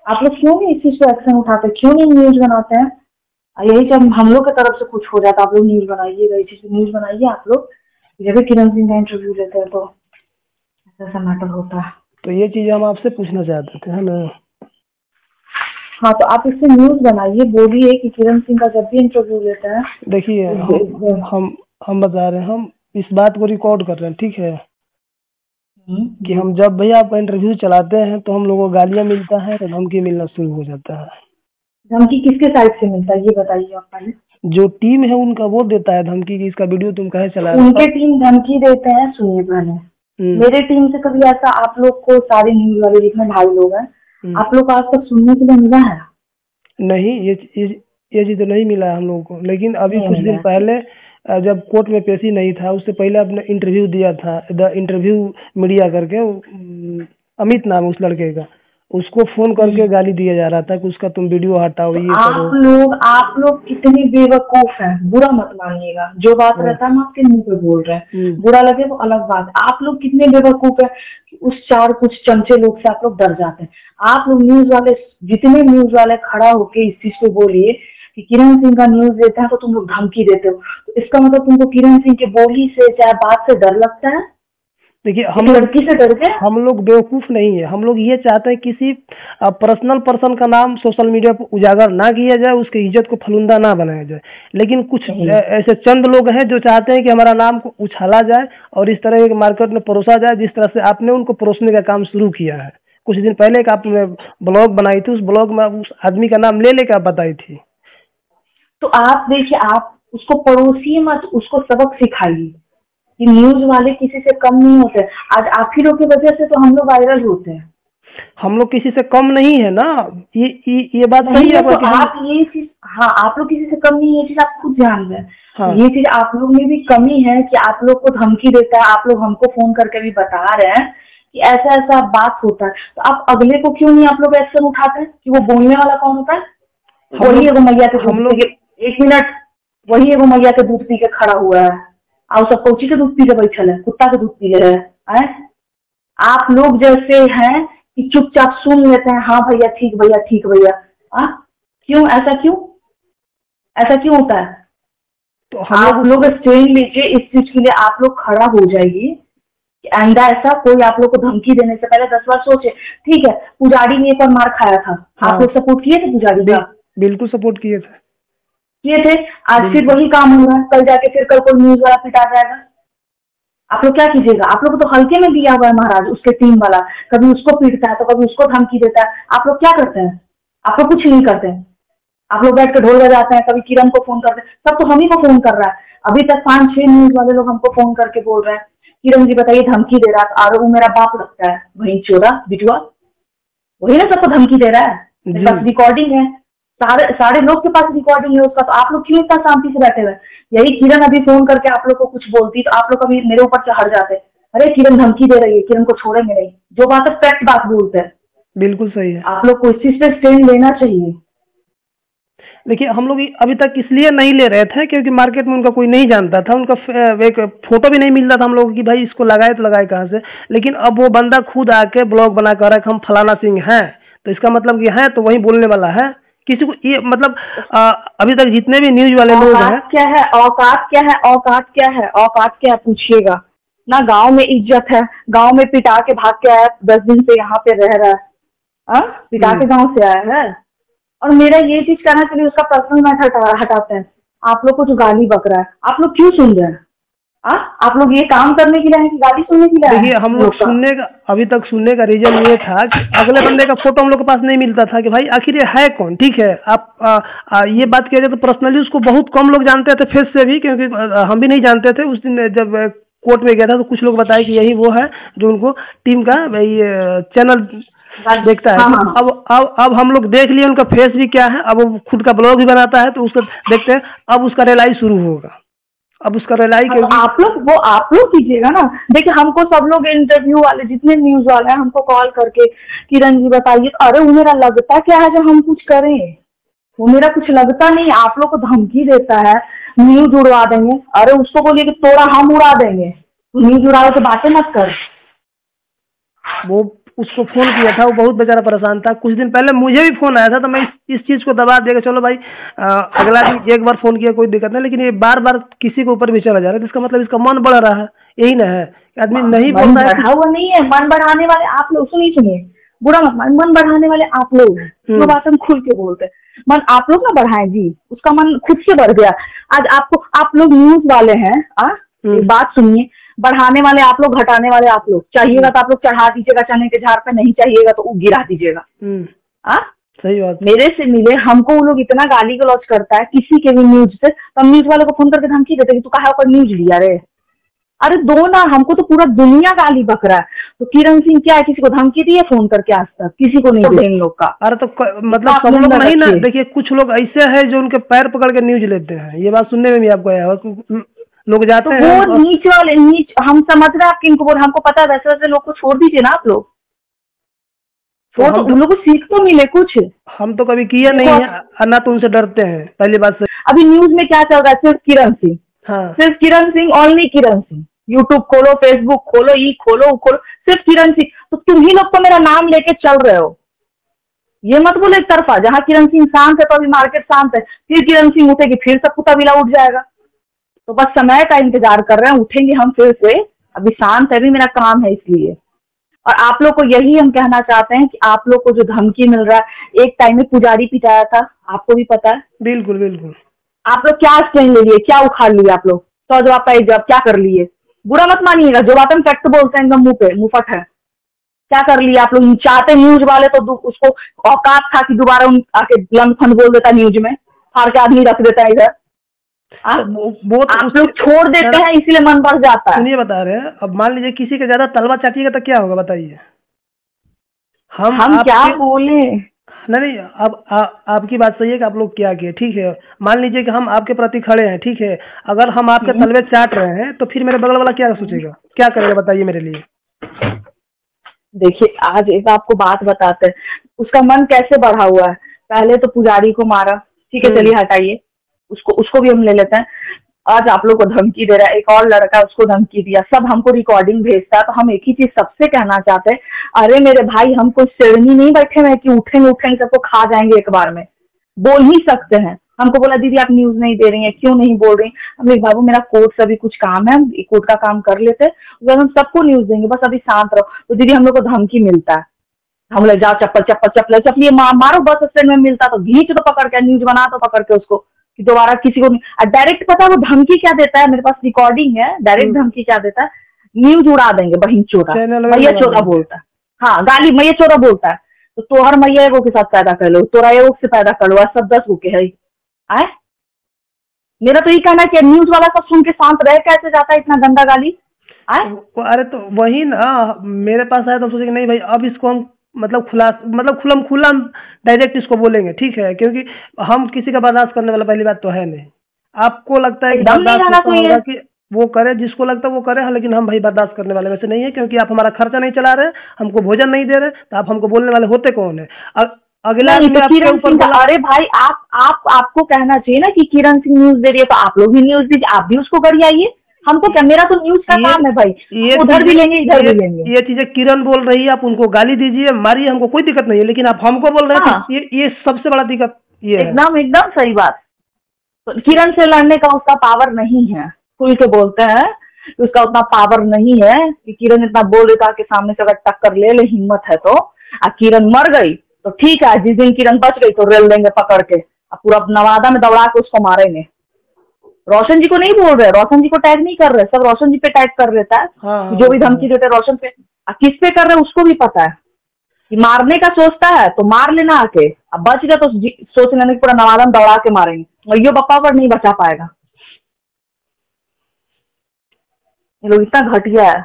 आप लोग क्यों नहीं इस चीज पे एक्शन उठाते, क्यों नहीं न्यूज बनाते हैं? यही जब हम लोग की तरफ से कुछ हो जाता आप लोग न्यूज बनाइएगा, इस चीज पे न्यूज बनाइए आप लोग। जब भी किरण सिंह का इंटरव्यू लेते हैं तो ऐसा मैटर होता है। तो ये चीज हम आपसे पूछना चाहते थे, है ना? हाँ, तो आप इससे न्यूज बनाइए, बोलिए कि किरण सिंह का जब भी इंटरव्यू लेते हैं। देखिए हम बता रहे हैं, हम इस बात को रिकॉर्ड कर रहे हैं, ठीक है? कि हम जब भी आपका इंटरव्यू चलाते हैं तो हम लोगों को गालियां मिलता है तो धमकी मिलना शुरू हो जाता है। धमकी किसके साइड से मिलता है ये बताइए आप पहले। जो टीम है उनका वो देता है धमकी कि इसका वीडियो तुम कहे चला। उनके टीम धमकी देते हैं, सुनिए पहले। मेरे टीम से कभी ऐसा आप लोग को, सारे न्यूज वाले जितने भाई लोग हैं, आप लोग को आज तक सुनने के लिए मिला है? नहीं, ये चीज तो नहीं मिला है हम लोगों को। लेकिन अभी कुछ दिन पहले जब कोर्ट में पेशी नहीं था, उससे पहले आपने इंटरव्यू दिया था, द इंटरव्यू मीडिया करके, अमित नाम उस लड़के का, उसको फोन करके गाली दिया जा रहा था कि उसका तुम वीडियो हटाओ, ये करो। आप लोग कितने बेवकूफ हैं, बुरा मत मानिएगा। जो बात रहता है हम आपके मुंह पे बोल रहे हैं, बुरा लगे वो अलग बात। आप लोग कितने बेवकूफ हैं कि उस चार कुछ चमचे लोग से आप लोग डर जाते हैं। आप लोग न्यूज वाले, जितने न्यूज वाले खड़ा होके इस चीज पे बोलिए कि किरण सिंह का न्यूज देता है तो तुम लोग धमकी देते हो, तो इसका मतलब तुमको किरण सिंह की बोली से, चाहे बात से डर लगता है? देखिए, हम लड़की से डर गए? हम लोग बेवकूफ नहीं है। हम लोग ये चाहते हैं किसी पर्सनल पर्सन का नाम सोशल मीडिया पर उजागर ना किया जाए, उसकी इज्जत को फलुंदा ना बनाया जाए। लेकिन कुछ ऐसे चंद लोग हैं जो चाहते हैं कि हमारा नाम को उछाला जाए और इस तरह के मार्केट में परोसा जाए, जिस तरह से आपने उनको परोसने का काम शुरू किया है। कुछ दिन पहले एक आपने ब्लॉग बनाई थी, उस ब्लॉग में उस आदमी का नाम ले लेकर बताई थी। तो आप देखिए, आप उसको पड़ोसिए मत, उसको सबक सिखाइए कि न्यूज वाले किसी से कम नहीं होते। आज आप ही लोग की वजह से तो हम लोग वायरल होते हैं। हम लोग किसी से कम नहीं है ना, ये बात सही है। तो आप ये चीज, हाँ, आप लोग किसी से कम नहीं है, ये चीज आप खुद जान रहे हैं। हाँ। ये चीज आप लोग में भी कमी है कि आप लोग को धमकी देता है। आप लोग हमको फोन करके भी बता रहे हैं कि ऐसा ऐसा बात होता है, तो आप अगले को क्यों नहीं आप लोग एक्शन उठाते हैं कि वो बोलने वाला कौन होता है? वही एगो मैया के दूध पी के, एक मिनट, वही एगो मैया के दूध पी के खड़ा हुआ है और सब कौची के दूध पी के बैठल है, कुत्ता के दूध पी ले रहे हैं। आप लोग जैसे हैं कि चुपचाप सुन लेते हैं, हाँ भैया ठीक, भैया ठीक, भैया। क्यों ऐसा, ऐसा क्यों होता है? तो आप लोग स्टैंड लीजिए इस चीज के लिए, आप लोग खड़ा हो जाइए कि आइंदा ऐसा कोई आप लोग को धमकी देने से पहले 10 बार सोचे। ठीक है, पुजारी ने एक बार मार खाया था, आप लोग सपोर्ट किए थे पुजारी का? बिल्कुल सपोर्ट किए थे। आज फिर वही काम होगा, कल जाके फिर कल कोई न्यूज वाला पिटा जाएगा। आप लोग क्या कीजिएगा? आप लोग तो हल्के में दिया हुआ है महाराज, उसके टीम वाला कभी उसको पीटता है तो कभी उसको धमकी देता है। आप लोग क्या करते हैं? आप लोग कुछ नहीं करते हैं। आप लोग बैठ कर ढोल बजाते हैं, कभी किरण को फोन करते हैं, सब तो हम ही को फोन कर रहा है। अभी तक 5-6 न्यूज वाले लोग हमको फोन करके बोल रहे हैं किरण जी बताइए, धमकी दे रहा है। और वो मेरा बाप लगता है, वही चोरा बिटुआ, वही ना सबको धमकी दे रहा है। मेरे पास रिकॉर्डिंग है, सारे लोग के पास रिकॉर्डिंग है उसका। तो आप लोग क्यों इतना शांति से बैठे हुए? यही किरण अभी फोन करके आप लोग को कुछ बोलती तो आप लोग कभी मेरे ऊपर चढ़ जाते, अरे किरण धमकी दे रही है, किरण को छोड़ेंगे नहीं। जो बात है फैक्ट बात बोलते हैं। बिल्कुल सही है। आप लोग को इस चीज पे स्टैंड लेना चाहिए। देखिए, हम लोग अभी तक इसलिए नहीं ले रहे थे क्योंकि मार्केट में उनका कोई नहीं जानता था, उनका एक फोटो भी नहीं मिलता था हम लोग कि भाई इसको लगाए तो लगाए कहाँ से। लेकिन अब वो बंदा खुद आके ब्लॉग बना कर रहा है कि हम फलाना सिंह हैं, तो इसका मतलब कि है तो वही बोलने वाला है। किसी को ये मतलब अभी तक जितने भी न्यूज वाले लोग हैं, क्या है औकात, क्या है औकात, क्या है औकात, क्या पूछिएगा ना। गांव में इज्जत है, गांव में पिटा के भाग के आया, 10 दिन से यहाँ पे रह रहा है, पिटा के गांव से आया है। और मेरा ये चीज कहना चाहिए, उसका पर्सनल मैटर हटाते हैं। आप लोग को जो गाली बक रहा है, आप लोग क्यों सुन रहे हैं? आप लोग ये काम करने के लिए हैं कि गाली सुनने के लिए? देखिए, हम लोग सुनने का, अभी तक सुनने का रीजन ये था कि अगले बंदे का फोटो हम लोग के पास नहीं मिलता था कि भाई आखिर ये है कौन। ठीक है, आप ये बात किया जाए तो पर्सनली उसको बहुत कम लोग जानते थे फेस से भी, क्योंकि हम भी नहीं जानते थे। उस दिन जब कोर्ट में गया था तो कुछ लोग बताए कि यही वो है जो उनको टीम का चैनल देखता है। अब हम लोग देख लिए उनका फेस भी क्या है। अब वो खुद का ब्लॉग भी बनाता है तो उसको देखते हैं। अब उसका रिलाई शुरू होगा, अब उसका रिलाई आप लोग कीजिएगा ना। देखिए, हमको सब लोग इंटरव्यू वाले जितने न्यूज वाले हैं हमको कॉल करके किरण जी बताइए, अरे वो मेरा लगता क्या है जो हम कुछ करें? वो मेरा कुछ लगता नहीं। आप लोग को धमकी देता है, न्यूज उड़वा देंगे। अरे उसको बोलिए कि तोड़ा हम उड़ा देंगे, न्यूज उड़ाओ तो बातें मत कर। वो उसको फोन किया था, वो बहुत बेचारा परेशान था। कुछ दिन पहले मुझे भी फोन आया था, तो मैं इस चीज को दबा देगा, चलो भाई अगला दिन एक बार फोन किया कोई दिक्कत नहीं, लेकिन ये बार बार किसी के ऊपर भी चला जा रहा है, तो इसका मतलब इसका मन बढ़ रहा है, यही ना है। आदमी नहीं मन बोलता है बढ़ा हुआ नहीं है, मन बढ़ाने वाले आप लोग, सुनिए बुरा मत मान, मन बढ़ाने वाले आप लोग हैं, जो बात हम खुल के बोलते हैं। मन आप लोग ना बढ़ाएं जी, उसका मन खुद से बढ़ गया। आज आपको, आप लोग न्यूज वाले हैं, एक बात सुनिए, बढ़ाने वाले आप लोग, घटाने वाले आप लोग। चाहिएगा तो आप लोग चढ़ा दीजिएगा चने के झाड़ पे, नहीं चाहिएगा तो गिरा दीजिएगा। सही बात। मेरे से मिले, हमको वो लोग इतना गाली गलौज करता है किसी के भी न्यूज से, तो हम न्यूज वाले को फोन करके धमकी देते कि तू कहा पर न्यूज लिया रे। अरे दो ना, हमको तो पूरा दुनिया गाली बक रहा है। तो किरण सिंह क्या है, किसी को धमकी दी है फोन करके? आज तक किसी को नहीं दी इन लोग का। अरे तो मतलब सब लोग नहीं ना, देखिए कुछ लोग ऐसे हैं जो उनके पैर पकड़ के न्यूज लेते हैं, ये बात सुनने में भी आपको आया होगा। लोग जाते हैं, वो नीच वाले नीच, हम समझ रहे हैं आप किनको बोल, हमको पता है, वैसे वैसे लोग को छोड़ दीजिए ना आप लोग, तो उन लोगों को सीख तो मिले कुछ। हम तो कभी किया नहीं है ना, तो उनसे डरते हैं, पहली बात से। अभी न्यूज में क्या चल रहा है? सिर्फ किरण सिंह, सिर्फ किरण सिंह, ओनली किरण सिंह। यूट्यूब खोलो, फेसबुक खोलो, खोलो, सिर्फ किरण सिंह। तो तुम ही लोग तो मेरा नाम लेके चल रहे हो, ये मत बोलो एक तरफा। जहाँ किरण सिंह शांत है तो अभी मार्केट शांत है, फिर किरण सिंह उठेगी, फिर सब कुत्ता बिला उठ जाएगा। तो बस समय का इंतजार कर रहे हैं, उठेंगे हम फिर से। अभी शांत है, अभी मेरा काम है इसलिए। और आप लोग को यही हम कहना चाहते हैं कि आप लोग को जो धमकी मिल रहा है, एक टाइम में पुजारी पिटाया था, आपको भी पता है। बिल्कुल बिल्कुल। आप लोग क्या स्टैंड ले लिए, क्या उखाड़ लिए आप लोग? तो जब आपका जब क्या कर लिए, बुरा मत मानिएगा, जो बात हम फैक्ट बोलते हैं एकदम मुंह पे मुंहफट है। क्या कर लिया आप लोग? चाहते न्यूज वाले तो उसको औकात था कि दोबारा आके लंड फंड बोल देता न्यूज में, फाड़ के आदमी रख देता है इधर। वो आप लोग छोड़ देते हैं, इसलिए मन बढ़ जाता है। सुनिए बता रहे हैं, अब मान लीजिए किसी के ज्यादा तलवा चाटिएगा तो क्या होगा बताइए? हम क्या बोले? नहीं, अब आपकी बात सही है कि आप लोग क्या किए, ठीक है। मान लीजिए कि हम आपके प्रति खड़े हैं, ठीक है। अगर हम आपके तलवे चाट रहे हैं तो फिर मेरे बगल वाला क्या सोचेगा, क्या करेगा बताइए मेरे लिए? देखिए, आज एक आपको बात बताते हैं, उसका मन कैसे बढ़ा हुआ है। पहले तो पुजारी को मारा, ठीक है, चलिए हटाइए उसको भी हम ले लेते हैं। आज आप लोग को धमकी दे रहा है, एक और लड़का उसको धमकी दिया, सब हमको रिकॉर्डिंग भेजता है। तो हम एक ही चीज सबसे कहना चाहते हैं, अरे मेरे भाई, हम कोई शेरनी नहीं बैठे हुए कि उठेंगे सबको खा जाएंगे एक बार में, बोल ही सकते हैं। हमको बोला दीदी आप न्यूज नहीं दे रही हैं, क्यों नहीं बोल रही? हमने बाबू मेरा कोर्ट से अभी कुछ काम है, हम कोर्ट का काम कर लेते, हम सबको न्यूज देंगे, बस अभी शांत रहो। तो दीदी हम लोग को धमकी मिलता है, हम ले जाओ चप्पल मारो, बस स्टैंड में मिलता तो घींच दो पकड़ के, न्यूज बना दो पकड़ के उसको, कि दोबारा किसी को नहीं। डायरेक्ट पता है वो धमकी क्या देता है? मेरे पास रिकॉर्डिंग है, डायरेक्ट धमकी क्या देता है? न्यूज उड़ा देंगे, बहन चोरा, मैया चोरा बोलता है। हाँ, गाली मैया चोरा बोलता है। तो तोहर मैया एगो के साथ पैदा कर लो, तोरा एगो से पैदा कर लो, सब 10 गो के है। आए मेरा तो ये कहना है कि न्यूज वाला सब सुन के शांत रह कैसे जाता है इतना गंदा गाली? आए अरे तो वही ना, मेरे पास आया तो सोचे कि नहीं भाई, अब इसको हम मतलब खुलम खुला डायरेक्ट इसको बोलेंगे, ठीक है, क्योंकि हम किसी का बर्दाश्त करने वाला पहली बात तो है नहीं। आपको लगता है कि वो करे, जिसको लगता है वो करे, लेकिन हम भाई बर्दाश्त करने वाले वैसे नहीं है, क्योंकि आप हमारा खर्चा नहीं चला रहे, हमको भोजन नहीं दे रहे, तो आप हमको बोलने वाले होते कौन है? अगला अरे भाई, आपको कहना चाहिए ना कि किरण सिंह न्यूज दे रही है तो आप लोग भी न्यूज दीजिए, आप भी उसको गरियाइए। हमको क्या, मेरा तो न्यूज का काम है भाई, उधर भी लेंगे इधर भी लेंगे। ये चीजें किरण बोल रही है, आप उनको गाली दीजिए, मारिए, हमको कोई दिक्कत नहीं है, लेकिन आप हमको बोल रहे हैं ये सबसे बड़ा दिक्कत ये है। एकदम सही बात। तो किरण से लड़ने का उसका पावर नहीं है, खुल के बोलते हैं उसका उतना पावर नहीं है कि किरण इतना बोल देता कि सामने से अगर टक्कर ले ले हिम्मत है तो। किरण मर गई तो ठीक है, जिस दिन किरण बच गई तो रेल देंगे पकड़ के, अब पूरा नवादा में दौड़ा के उसको मारेंगे। रोशन जी को नहीं बोल रहे, रोशन जी को टैग नहीं कर रहे, सब रोशन जी पे टैग कर देता है। हाँ, जो भी धमकी देते रोशन पे, किस पे कर रहे उसको भी पता है कि मारने का सोचता है तो मार लेना आके, अब बच गया तो सोच लेना कि पूरा नवादा में दौड़ा के मारेंगे, मइयो बप्पा पर नहीं बचा पाएगा। ये लोग इतना घटिया है।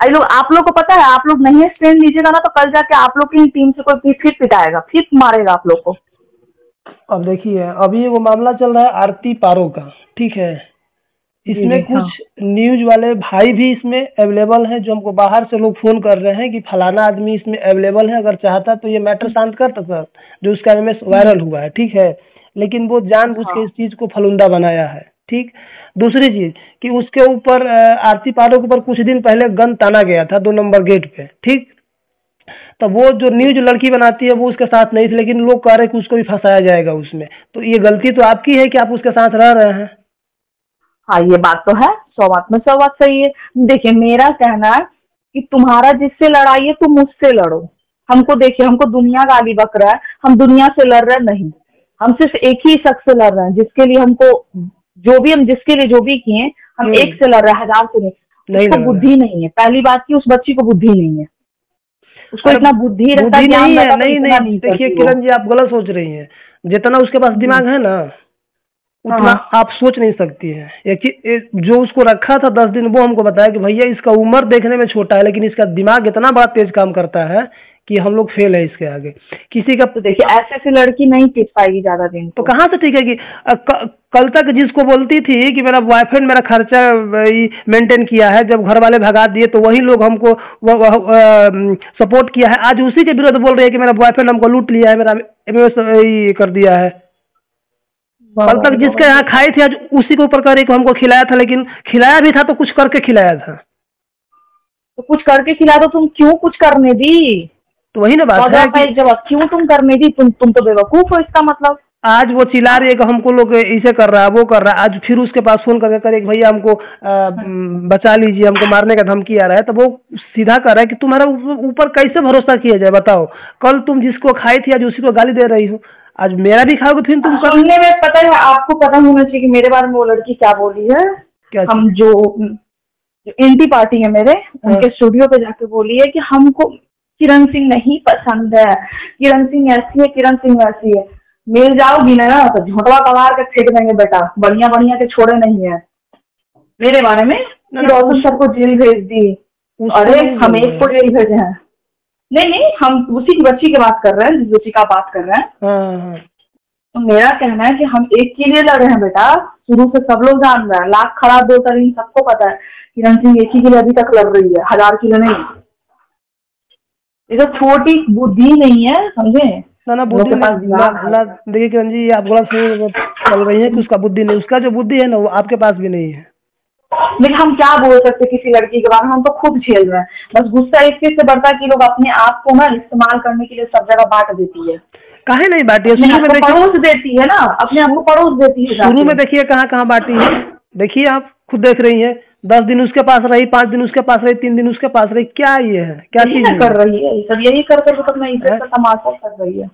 लोग, आप लोग को पता है, आप लोग नहीं स्टैंड लीजिएगा ना तो कल जाके आप लोग की टीम से कोई फिर पिटाएगा, फिर मारेगा आप लोग को। अब देखिए, अभी वो मामला चल रहा है आरती पारो का, ठीक है। इसमें कुछ न्यूज वाले भाई भी इसमें अवेलेबल हैं, जो हमको बाहर से लोग फोन कर रहे हैं कि फलाना आदमी इसमें अवेलेबल है, अगर चाहता तो ये मैटर शांत करता सर, जो उसका एमएस वायरल हुआ है, ठीक है। लेकिन वो जानबूझ के इस चीज को फलुंदा बनाया है, ठीक। दूसरी चीज कि उसके ऊपर आरती पारो के ऊपर कुछ दिन पहले गन ताना गया था 2 नंबर गेट पे, ठीक। तो वो जो न्यूज लड़की बनाती है वो उसके साथ नहीं थी, लेकिन लोग कह रहे हैं कि उसको भी फंसाया जाएगा उसमें। तो ये गलती तो आपकी है कि आप उसके साथ रह रहे हैं। हाँ, ये बात तो है, 100 बात में 100 बात सही है। देखिए, मेरा कहना है कि तुम्हारा जिससे लड़ाई है तुम उससे लड़ो। हमको देखिए, हमको दुनिया गाली बक रहा है, हम दुनिया से लड़ रहे नहीं, हम सिर्फ एक ही शख्स से लड़ रहे हैं, जिसके लिए हमको जो भी हम जिसके लिए जो भी किए हम एक से लड़ रहे हैं, 1000 से नहीं। उसको बुद्धि नहीं है, पहली बात की उस बच्ची को बुद्धि नहीं है, उसको इतना बुद्धि रहता है, नहीं है। नहीं, देखिए किरण जी, आप गलत सोच रही हैं। जितना उसके पास दिमाग है ना उतना आप सोच नहीं सकती है। एक जो उसको रखा था 10 दिन, वो हमको बताया कि भैया इसका उम्र देखने में छोटा है लेकिन इसका दिमाग इतना बड़ा तेज काम करता है कि हम लोग फेल है इसके आगे। किसी का तो देखिए, ऐसे लड़की नहीं टिक पाएगी ज्यादा दिन। तो कहाँ से टिकेगी? कल तक जिसको बोलती थी कि मेरा बॉयफ्रेंड मेरा खर्चा मेंटेन किया है, जब घर वाले भगा दिए तो वही लोग हमको सपोर्ट किया है, आज उसी के विरुद्ध बोल रही है कि मेरा बॉयफ्रेंड हमको लूट लिया है, मेरा कर दिया है। कल तक जिसके यहाँ खाई थी आज उसी के ऊपर कर रही कि हमको खिलाया था, लेकिन खिलाया भी था तो कुछ करके खिलाया था। तो कुछ करके खिला दो, तुम क्यों कुछ करने दी? तो वही ना बात है कि जब क्यों तुम करने दी? तुम तो बेवकूफ हो, इसका मतलब। आज वो चिल्ला रही है कि हमको लोग इसे कर रहा है वो कर रहा है, आज फिर उसके पास फोन करके करे कि भैया हमको बचा लीजिए, हमको मारने का धमकी आ रहा है। तो वो सीधा कर रहा है कि तुम्हारा ऊपर कैसे भरोसा किया जाए बताओ? कल तुम जिसको खाई थी आज उसी को गाली दे रही हो, आज मेरा भी खाओगे फिर तुम। सुनने में पता है, आपको पता होना चाहिए कि मेरे बारे में वो लड़की क्या बोली है। क्या? हम जो एंटी पार्टी है मेरे, उनके स्टूडियो पे जाके बोली है कि हमको किरण सिंह नहीं पसंद है, किरण सिंह ऐसी है, किरण सिंह वैसी है। मिल जाओगी ना तो झोटवा कबार के फेंक देंगे बेटा, बढ़िया बढ़िया के छोड़े नहीं है। मेरे बारे में रोशन सर को जेल भेज दी। अरे हम एक को जेल भेजे हैं। नहीं, हम उसी की बच्ची की बात कर रहे हैं, जिस बच्ची का बात कर रहे हैं। तो मेरा कहना है कि हम एक के लिए लड़ रहे हैं बेटा, शुरू से सब लोग जान रहे हैं, लाख खड़ा 2 तरीन सबको पता है किरण सिंह एक ही के लिए अभी तक लड़ रही है, 1000 के लिए नहीं। ये तो छोटी बुद्धि नहीं है, समझे ना बुद्धि ना। देखिए किरण जी, आप गलत चल रही है कि उसका बुद्धि नहीं, उसका जो बुद्धि है ना वो आपके पास भी नहीं है। लेकिन हम क्या बोल सकते किसी लड़की के बारे में, हम तो खुद झेल रहे हैं। बस गुस्सा इस चीज से बढ़ता है कि लोग अपने आप को ना इस्तेमाल करने के लिए सब जगह बांट देती है। काहे नहीं बांटी है? शुरू में पड़ोस देती है ना, अपने आप को पड़ोस देती है। शुरू में देखिए कहाँ बांटी है, देखिए आप खुद देख रही है। 10 दिन उसके पास रही, 5 दिन उसके पास रही, 3 दिन उसके पास रही। क्या ये है, क्या चीज कर रही है? सब यही करके तो मैं इज्जत का तमाशा कर रही है।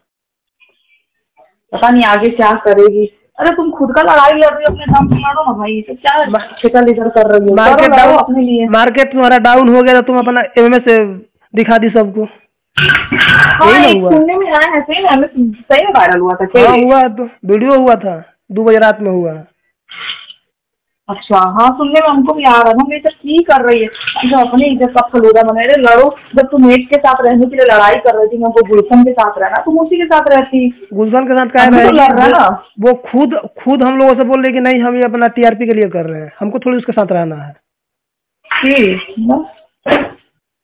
पता नहीं आगे क्या करेगी। अरे तुम खुद का लड़ाई लड़ रही हो, अपने दम पे लड़ो ना भाई, तो क्या शिकल इधर कर रही हो? मार्केट डाउन अपने लिए, मार्केट तुम्हारा डाउन हो गया तो तुम अपना एमएमएस दिखा दी सबको। हाँ, सुनने में आया है, सही में वायरल हुआ था। क्या हुआ? तो वीडियो हुआ था 2 बजे रात में हुआ। अच्छा, हाँ, सुनने में हमको भी आ रहा था। ये सब की कर रही है, जो अपनी इज्जत का फलूदा बने रहे। लड़ो, जब तुम एक के साथ रहने के लिए लड़ाई कर रही थी, हमको गुलशन के साथ रहना, तुम उसी के साथ रहती। गुलशन के साथ क्या लड़ रहा ना? वो खुद हम लोगों से बोल रहे कि नहीं हम ये अपना टीआरपी के लिए कर रहे हैं, हमको थोड़ी उसके साथ रहना है।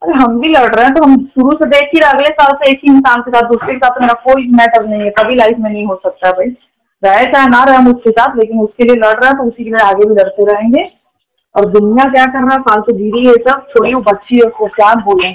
अरे हम भी लड़ रहे हैं, तो हम शुरू से देख ही रहे, अगले साल से एक ही इंसान के साथ, दूसरे के साथ मेरा कोई मैटर नहीं है, कभी लाइफ में नहीं हो सकता भाई। रहे चाहे ना रहे हम उसके साथ, लेकिन उसके लिए लड़ रहे हैं तो उसी के लिए आगे भी लड़ते रहेंगे। और दुनिया क्या कर रहा है फालतू धीरे, ये सब छोड़िए, वो बच्ची है, उसको क्या बोले।